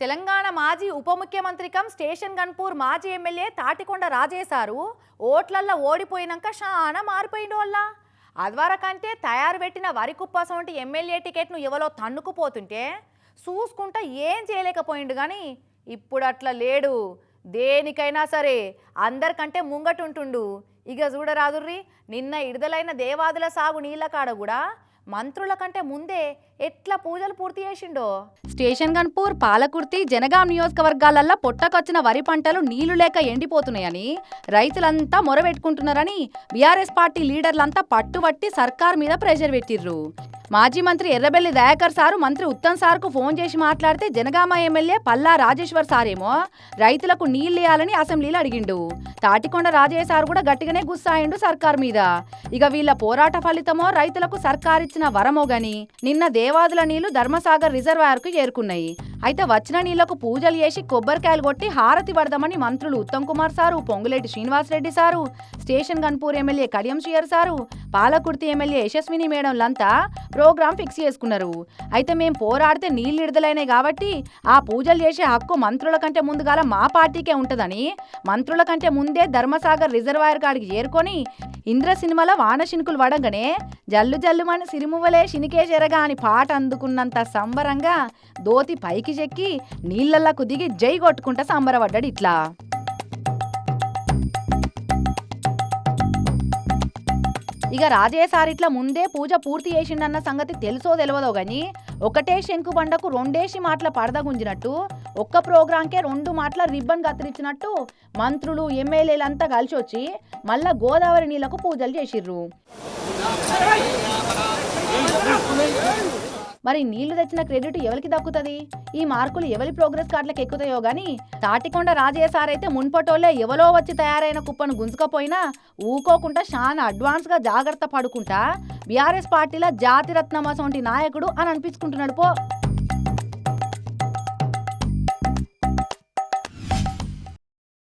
తెలంగాణ మాజీ ఉప ముఖ్యమంత్రి కమ్ స్టేషన్ గన్పూర్ మాజీ ఎమ్మెల్యే తాటికొండ రాజేశారు ఓట్లల్లో ఓడిపోయినాక చాలా మారిపోయిండు వల్ల అదివరకంటే తయారు పెట్టిన వరి కుప్పసంటి ఎమ్మెల్యే టికెట్ను ఎవరో తన్నుకుపోతుంటే చూసుకుంటా ఏం చేయలేకపోయిండు కానీ ఇప్పుడు అట్లా లేడు. దేనికైనా సరే అందరికంటే ముంగటుంటుండు. ఇక చూడరాదుర్రి, నిన్న విడుదలైన దేవాదుల సాగు నీళ్ళ కాడ కూడా మంత్రుల కంటే ముందే ఎట్లా పూజలు పూర్తి చేసిండో. స్టేషన్ గన్పూర్, పాలకుర్తి, జనగాం నియోజకవర్గాలల్లో పొట్టకొచ్చిన వరి పంటలు నీళ్లు లేక ఎండిపోతున్నాయని రైతులంతా మొరబెట్టుకుంటున్నారని బీఆర్ఎస్ పార్టీ లీడర్లంతా పట్టుబట్టి సర్కార్ మీద ప్రెషర్ పెట్టిర్రు. మాజీ మంత్రి ఎర్రబెల్లి దయాకర్ సారు మంత్రి ఉత్తమ్ సార్కు ఫోన్ చేసి మాట్లాడితే జనగామ ఎమ్మెల్యే పల్లా రాజేశ్వర్ సారేమో రైతులకు నీళ్ళేయాలని అసెంబ్లీలో అడిగిండు. తాటికొండ రాజయ్య సార్ కూడా గట్టిగానే గుస్సాయిండు సర్కార్ మీద. ఇక వీళ్ళ పోరాట ఫలితమో రైతులకు సర్కార్ ఇచ్చిన వరమో గాని నిన్న దేవాదుల నీళ్లు ధర్మసాగర్ రిజర్వాయర్కు చేరుకున్నాయి. అయితే వచ్చిన నీళ్లకు పూజలు చేసి కొబ్బరికాయలు కొట్టి హారతి పడదామని మంత్రులు Uttam Kumar sir, Ponguleti Srinivas Reddy sir, station Ghanpur MLA Kadiyam Srihari sir, Palakurthi MLA Yashaswini మేడంలంతా ప్రోగ్రాం ఫిక్స్ చేసుకున్నారు. అయితే మేం పోరాడితే నీళ్లు విడుదలైనాయి కాబట్టి ఆ పూజలు చేసే హక్కు మంత్రుల కంటే ముందుగాల మా పార్టీకే ఉంటదని మంత్రుల కంటే ముందే ధర్మసాగర్ రిజర్వాయర్ కాడికి చేరుకొని ఇంద్ర సినిమాలో వాన శినుకులు వడంగానే జల్లు జల్లుమని సిరిమువ్వలే శినికేశెరగా అని పాట అందుకున్నంత సంబరంగా దోతి పైకి చెక్కి నీళ్లకు దిగి జై కొట్టుకుంటా సంబరపడ్డాడు. ఇట్లా ఇక రాజయ్య సార్ ఇట్లా ముందే పూజ పూర్తి చేసిండన్న సంగతి తెలుసో తెలియదో గాని ఒకటే శంకు బండకు రెండేసి మాటల పడద గుంజినట్టు ఒక్క ప్రోగ్రాంకే 2 మాటల రిబ్బన్ కత్తిరించినట్టు మంత్రులు ఎమ్మెల్యేలంతా కలిసి వచ్చి మళ్ళా గోదావరి నీళ్లకు పూజలు చేసిర్రు. మరి నీళ్లు తెచ్చిన క్రెడిట్ ఎవరికి దక్కుతుంది? ఈ మార్కులు ఎవరి ప్రోగ్రెస్ కార్డులకు ఎక్కుతాయో గాని తాటికొండ రాజయ్య సార్ అయితే మున్పటోళ్లే ఎవరో వచ్చి తయారైన కుప్పను గుంజుకపోయినా ఊకోకుండా చాలా అడ్వాన్స్ గా జాగ్రత్త పడుకుంటా బీఆర్ఎస్ పార్టీల జాతిరత్నం అసొంటి నాయకుడు అని అనిపించుకుంటున్నాడు పో.